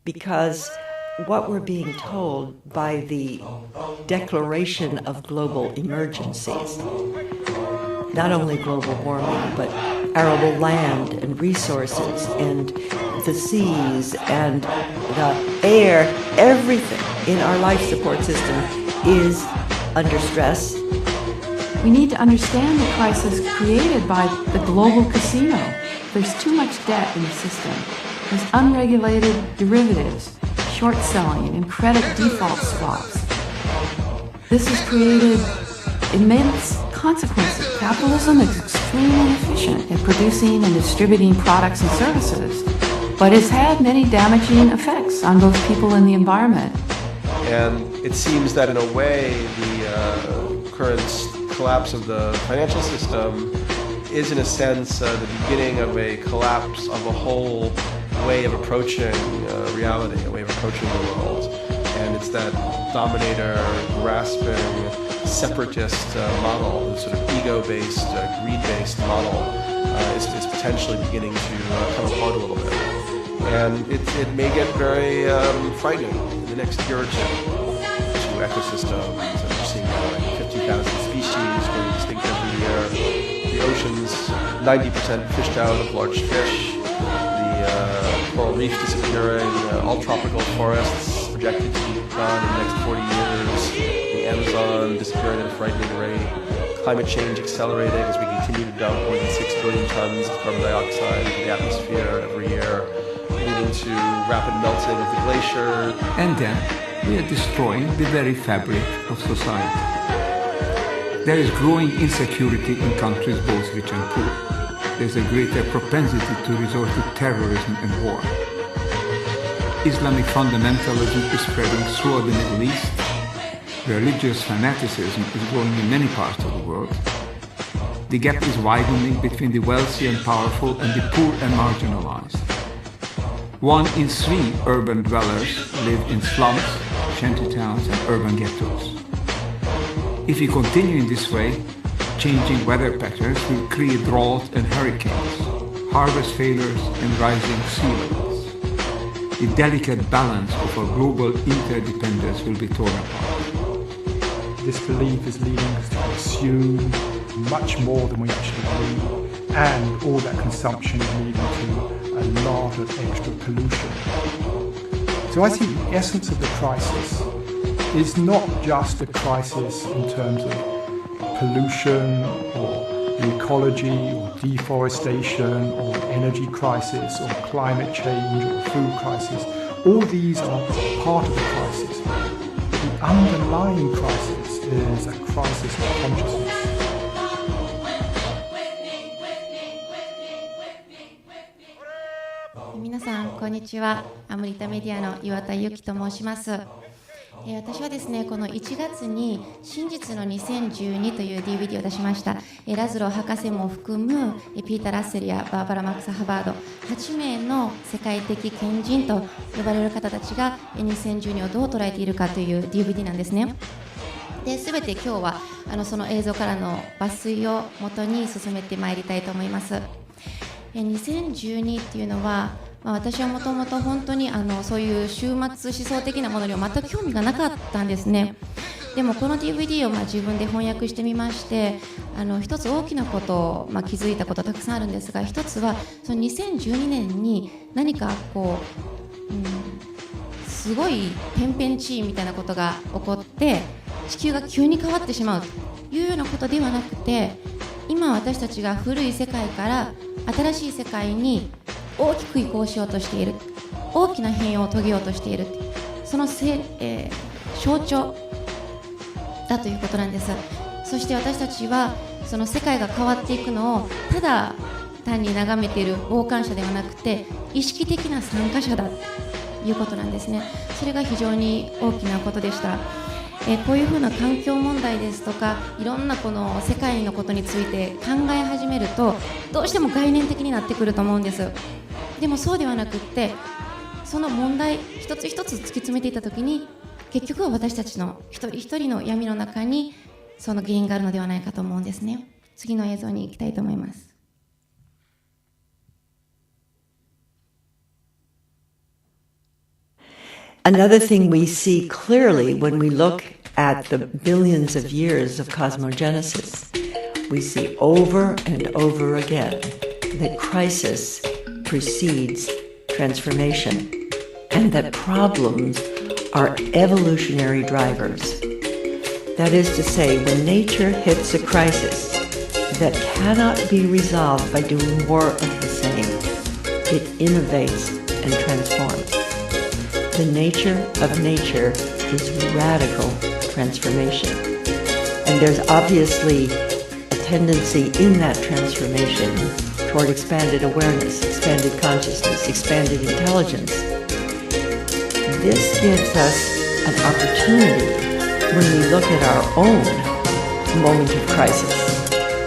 because what we're being told by the declaration of global emergencies, not only global warming, but arable land and resources and the seas and the air, everything in our life support system is under stress. We need to understand the crisis created by the global casino. There's too much debt in the system. There's unregulated derivatives, short selling, and credit default swaps. This has created immense consequences. Capitalism is extremely efficient at producing and distributing products and services, but it's had many damaging effects on both people and the environment. And it seems that in a way, the current collapse of the financial system is in a sense the beginning of a collapse of a whole way of approaching reality, a way of approaching the world. And it's that dominator, grasping, separatist model, the sort of ego-based, greed-based model is potentially beginning to come apart a little bit. And it may get very frightening in the next year or two to ecosystems. And we're seeing like 50,000 species going extinct every year. The oceans, 90% fished out of large fish. The coral reef disappearing. All tropical forests projected to be gone in the next 40 years. The Amazon disappearing at a frightening rate. Climate change accelerating as we continue to dump more than 6 billion tons of carbon dioxide into the atmosphere every year, leading to rapid melting of the glacier. And then we are destroying the very fabric of society. There is growing insecurity in countries both rich and poor. There's a greater propensity to resort to terrorism and war. Islamic fundamentalism is spreading throughout the Middle East. Religious fanaticism is growing in many parts of the world. The gap is widening between the wealthy and powerful and the poor and marginalized. 1 in 3 urban dwellers live in slums, shantytowns, and urban ghettos. If we continue in this way, changing weather patterns will create drought and hurricanes, harvest failures, and rising sea levels. The delicate balance of our global interdependence will be torn apart. This belief is leading us to consume much more than we actually need, and all that consumption is leading to a lot of extra pollution. So I think the essence of the crisis is not just a crisis in terms of pollution or the ecology or deforestation or energy crisis or climate change or food crisis. All these are part of the crisis. But the underlying crisis is a crisis of consciousness. 皆さんこんにちは。アメリカメディアの岩田夕紀と申します。私はですね、この1月に真実の2012という DVD を出しました。ラズロー博士も含むピーター・ラッセルやバーバラ・マックス・ハバード8名の世界的賢人と呼ばれる方たちが2012をどう捉えているかという DVD なんですね。で、全て今日はその映像からの抜粋を元に進めてまいりたいと思います。2012っていうのは私はもともと本当にそういう終末思想的なものには全く興味がなかったんですね。でもこの DVD を自分で翻訳してみまして一つ大きなことを気づいたことたくさんあるんですが、一つはその2012年に何かこう、すごい天変地異みたいなことが起こって地球が急に変わってしまうというようなことではなくて、今私たちが古い世界から新しい世界に大きく移行しようとしている、大きな変容を遂げようとしている、その象徴だということなんです。そして私たちはその世界が変わっていくのをただ単に眺めている傍観者ではなくて意識的な参加者だということなんですね。それが非常に大きなことでした。こういうふうな環境問題ですとかいろんなこの世界のことについて考え始めるとどうしても概念的になってくると思うんです。でもそうではなくってその問題一つ一つ突き詰めていったときに結局は私たちの一人一人の闇の中にその原因があるのではないかと思うんですね。次の映像に行きたいと思います。Another thing we see clearly when we look at the billions of years of cosmogenesis, we see over and over again that crisis precedes transformation, and that problems are evolutionary drivers. That is to say, when nature hits a crisis that cannot be resolved by doing more of the same, it innovates and transforms. The nature of nature is radical transformation. And there's obviously a tendency in that transformation toward expanded awareness, expanded consciousness, expanded intelligence. This gives us an opportunity when we look at our own moment of crisis.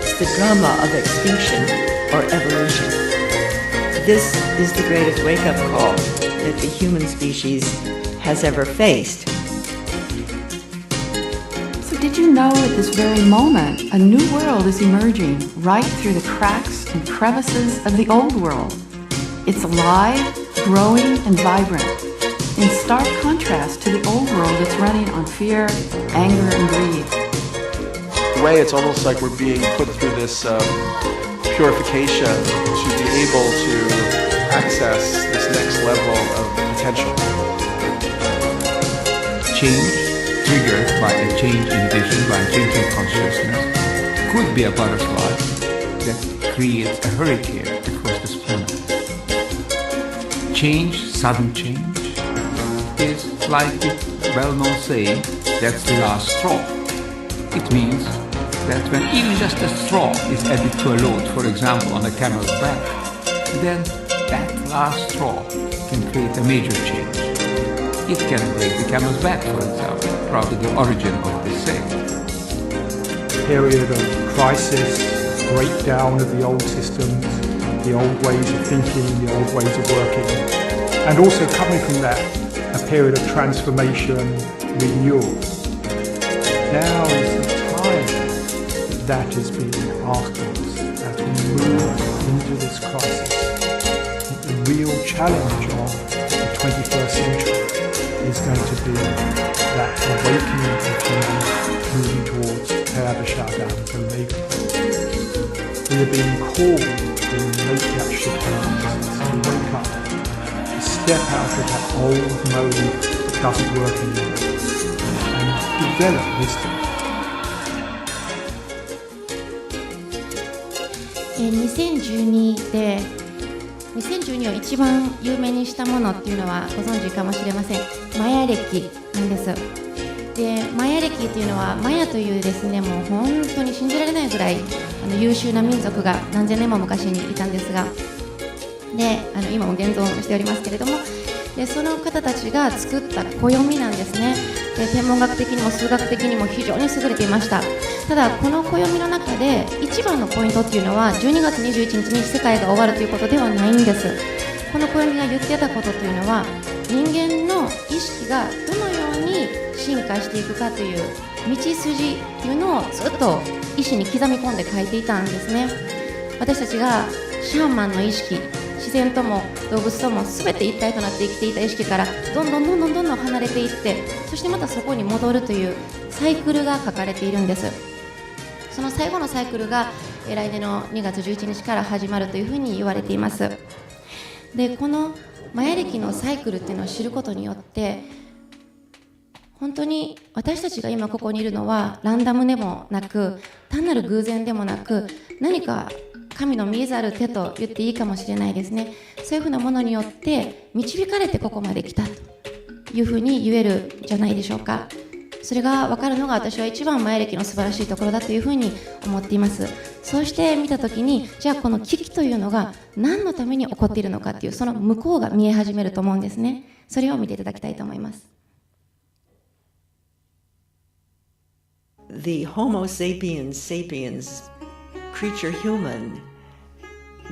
It's the drama of extinction or evolution. This is the greatest wake-up call that the human species has ever faced. So did you know at this very moment, a new world is emerging right through the cracks and crevices of the old world? It's alive, growing, and vibrant, in stark contrast to the old world that's running on fear, anger, and greed. In a way, it's almost like we're being put through this purification to be able to access this next level of potential. Change triggered by a change in vision, by a change in consciousness, could be a butterfly that creates a hurricane across this planet. Change, sudden change, is like the well-known saying, that's the last straw. It means that when even just a straw is added to a load, for example on a camel's back, then that last straw can create a major change. It can break the camel's back, for example, rather the origin of the saying. Period of crisis, breakdown of the old systems, the old ways of thinking, the old ways of working, and also coming from that, a period of transformation, renewal. Now is the time that is being asked of us as we move into this crisis. The real challenge of the 21st century is going to be that awakening of humans moving towards we are being called to make that shift in consciousness, to wake up, to step out of that old mode that doesn't work anymore, and develop wisdom. 2012で2012を一番有名にしたものっていうのはご存知かもしれません。マヤ暦なんです。でマヤ暦っていうのはマヤというですね、もう本当に信じられないぐらい優秀な民族が何千年も昔にいたんですが、で今も現存しておりますけれども、でその方たちが作った暦なんですね。で天文学的にも数学的にも非常に優れていました。ただこの暦の中で一番のポイントっていうのは12月21日に世界が終わるということではないんです。この暦が言ってたことというのは、人間の意識がどのように進化していくかという道筋っていうのをずっと意識に刻み込んで書いていたんですね。私たちがシャーマンの意識、自然とも動物とも全て一体となって生きていた意識からどんどん離れていって、そしてまたそこに戻るというサイクルが書かれているんです。その最後のサイクルが来年の2月11日から始まるというふうに言われています。でこのマヤ暦のサイクルっていうのを知ることによって、本当に私たちが今ここにいるのはランダムでもなく、単なる偶然でもなく、何か神の見えざる手と言っていいかもしれないですね。そういうふうなものによって導かれてここまで来たというふうに言えるんじゃないでしょうか。それが分かるのが私は一番マヤ暦の素晴らしいところだというふうに思っています。そうして見たときに、じゃあこの危機というのが何のために起こっているのかという、その向こうが見え始めると思うんですね。それを見ていただきたいと思います。The Homo sapiens sapiens creature human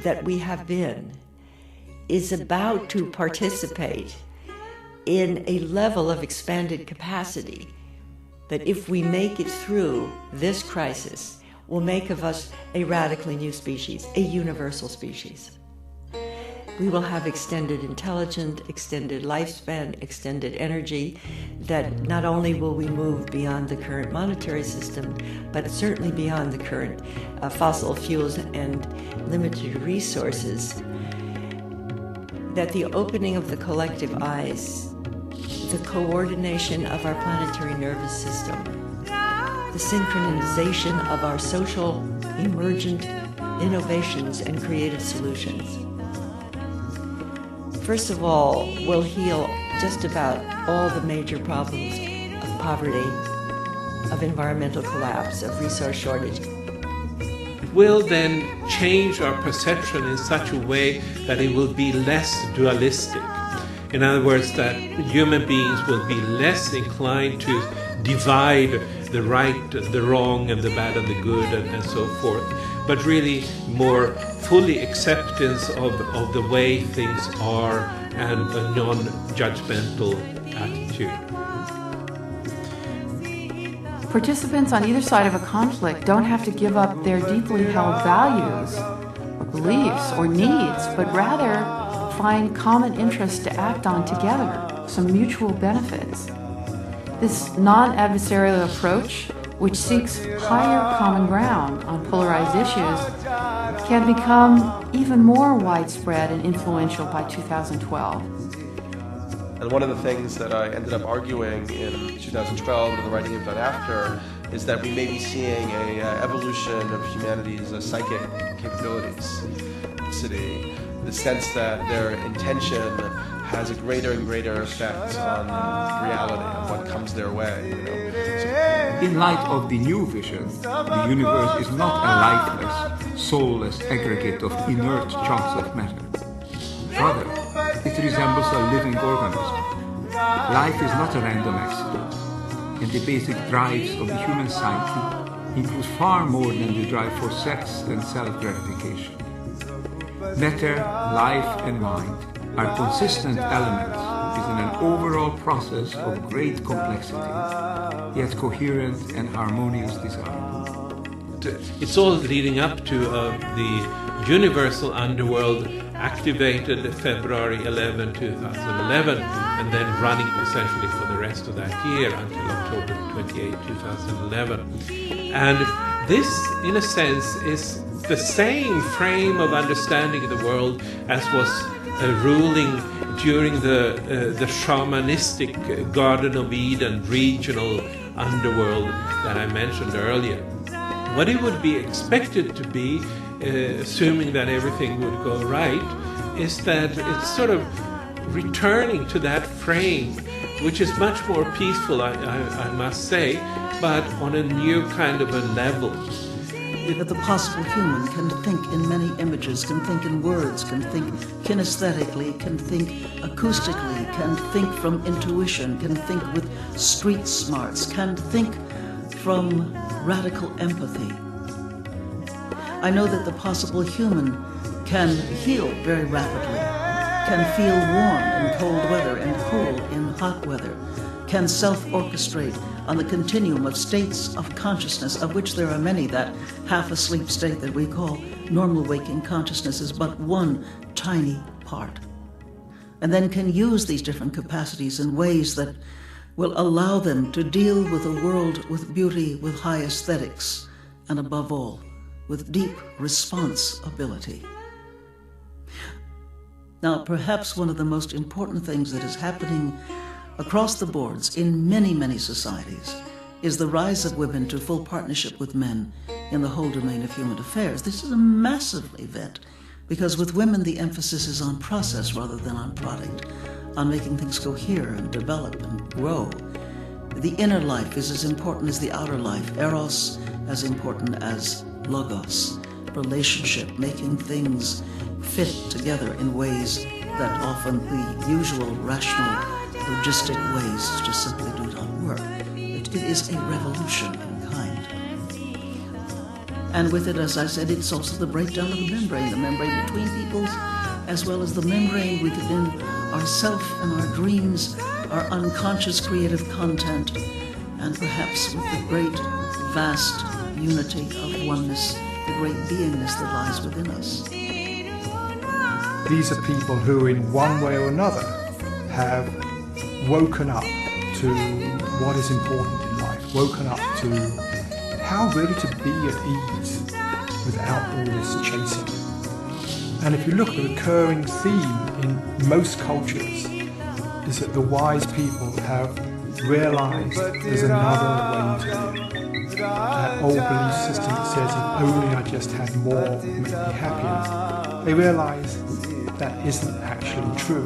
that we have been is about to participate in a level of expanded capacity that if we make it through this crisis will make of us a radically new species, a universal species. we will have extended intelligence, extended lifespan, extended energy, that not only will we move beyond the current monetary system, but certainly beyond the current fossil fuels and limited resources, that the opening of the collective eyes, the coordination of our planetary nervous system, the synchronization of our social, emergent innovations and creative solutions, first of all, will heal just about all the major problems of poverty, of environmental collapse, of resource shortage. Will then change our perception in such a way that it will be less dualistic. In other words, that human beings will be less inclined to divide the right, the wrong, and the bad and the good, and so forth, but really more fully acceptance of the way things are and a non-judgmental attitude. Participants on either side of a conflict don't have to give up their deeply held values or beliefs or needs, but rather find common interests to act on together, some mutual benefits. This non-adversarial approach, which seeks higher common ground on polarized issues, can become even more widespread and influential by 2012. And one of the things that I ended up arguing in 2012 and the writing you've done after is that we may be seeing an evolution of humanity's psychic capabilities. The sense that their intention has a greater and greater effect on reality and what comes their way. In light of the new vision, the universe is not a lifeless, soulless aggregate of inert chunks of matter. Rather, it resembles a living organism. Life is not a random accident, and the basic drives of the human psyche include far more than the drive for sex and self-gratification. Matter, life, and mind are consistent elements within an overall process of great complexity, yet coherent and harmonious design. It's all leading up to the universal underworld activated February 11, 2011, and then running essentially for the rest of that year until October 28, 2011. And this, in a sense, is the same frame of understanding of the world as was ruling during the shamanistic Garden of Eden regional underworld that I mentioned earlier. What it would be expected to be, assuming that everything would go right, is that it's sort of returning to that frame, which is much more peaceful, I must say, but on a new kind of a level. That the possible human can think in many images, can think in words, can think kinesthetically, can think acoustically, can think from intuition, can think with street smarts, can think from radical empathy. I know that the possible human can heal very rapidly, can feel warm in cold weather and cool in hot weather, can self-orchestrate on the continuum of states of consciousness, of which there are many. That half-asleep state that we call normal waking consciousness is but one tiny part. And then can use these different capacities in ways that will allow them to deal with a world with beauty, with high aesthetics, and above all, with deep responsibility. Now, perhaps one of the most important things that is happening across the boards in many, many societies is the rise of women to full partnership with men in the whole domain of human affairs. This is a massive event because with women the emphasis is on process rather than on product, on making things cohere and develop and grow. The inner life is as important as the outer life, eros as important as logos, relationship, making things fit together in ways that often the usual rational logistic ways just simply do not work. It is a revolution in kind. And with it, as I said, it's also the breakdown of the membrane between peoples, as well as the membrane within ourself and our dreams, our unconscious creative content, and perhaps with the great, vast unity of oneness, the great beingness that lies within us. these are people who in one way or another have woken up to what is important in life, woken up to how really to be at ease without all this chasing. And if you look at the recurring theme in most cultures is that the wise people have realized there's another way to live. That old belief system that says if only I just had more, it would make me happier. They realize that isn't actually true.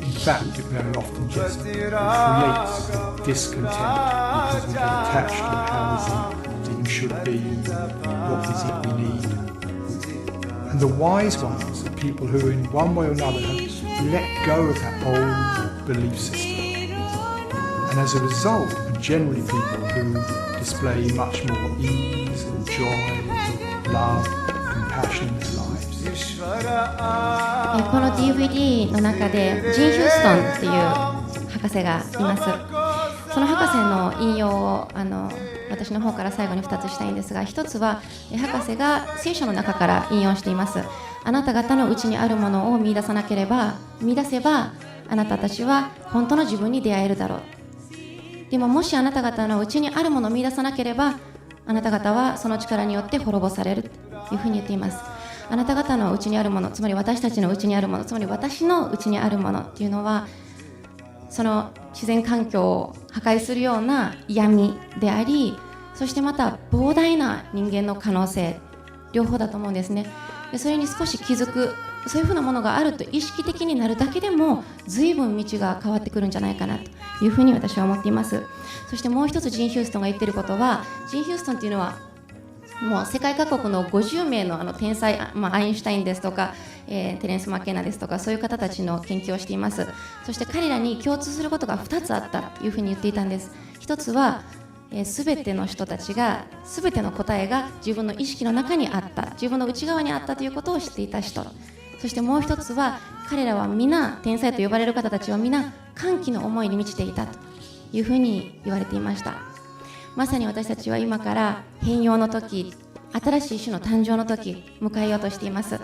In fact, it very often just creates discontent because we get attached to how we think things should be, what is it we need. And the wise ones are people who in one way or another have let go of that old belief system. And as a result, are generally people who display much more ease and joy, love, compassion in their lives. この DVD の中でジン・ヒューストンっていう博士がいます。その博士の引用を私の方から最後に2つしたいんですが、1つは博士が聖書の中から引用しています。あなた方のうちにあるものを見出せばあなたたちは本当の自分に出会えるだろう。でももしあなた方のうちにあるものを見出さなければあなた方はその力によって滅ぼされるというふうに言っています。あなた方のうちにあるもの、つまり私たちのうちにあるもの、つまり私のうちにあるものっていうのはその自然環境を破壊するような闇であり、そしてまた膨大な人間の可能性、両方だと思うんですね。でそれに少し気づく、そういうふうなものがあると意識的になるだけでも随分道が変わってくるんじゃないかなというふうに私は思っています。そしてもう一つジン・ヒューストンが言っていることは、ジン・ヒューストンっていうのはもう世界各国の50名の天才、アインシュタインですとか、テレンス・マッケナですとかそういう方たちの研究をしています。そして彼らに共通することが2つあったというふうに言っていたんです。一つは全ての人たちが全ての答えが自分の意識の中にあった、自分の内側にあったということを知っていた人。そしてもう一つは彼らは皆、天才と呼ばれる方たちは皆歓喜の思いに満ちていたというふうに言われていました。まさに私たちは今から変容の時、新しい種の誕生の時迎えようとしています。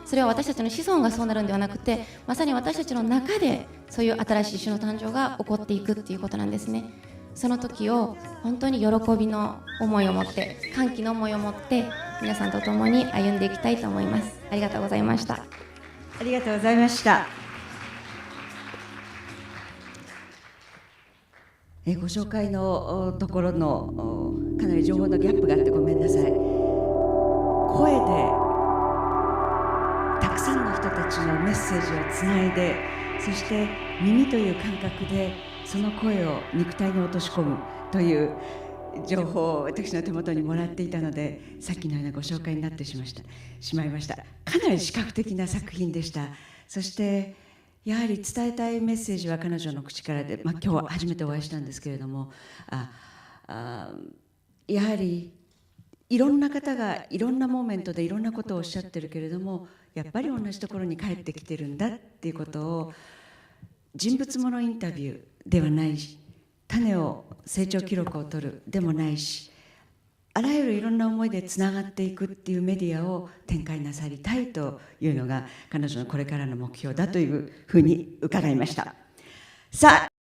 それは私たちの子孫がそうなるんではなくて、まさに私たちの中でそういう新しい種の誕生が起こっていくっていうことなんですね。その時を本当に喜びの思いを持って、歓喜の思いを持って皆さんと共に歩んでいきたいと思います。ありがとうございました。ありがとうございました。ご紹介のところのかなり情報のギャップがあってごめんなさい。声でたくさんの人たちのメッセージをつないで、そして耳という感覚でその声を肉体に落とし込むという情報を私の手元にもらっていたので、さっきのようなご紹介になってしまいました。かなり視覚的な作品でした。そしてやはり伝えたいメッセージは彼女の口からで、今日は初めてお会いしたんですけれども、やはりいろんな方がいろんなモーメントでいろんなことをおっしゃってるけれども、やっぱり同じところに帰ってきてるんだっていうことを、人物ものインタビューではないし、種を成長記録を取るでもないし、あらゆるいろんな思いでつながっていくっていうメディアを展開なさりたいというのが彼女のこれからの目標だというふうに伺いました。さあ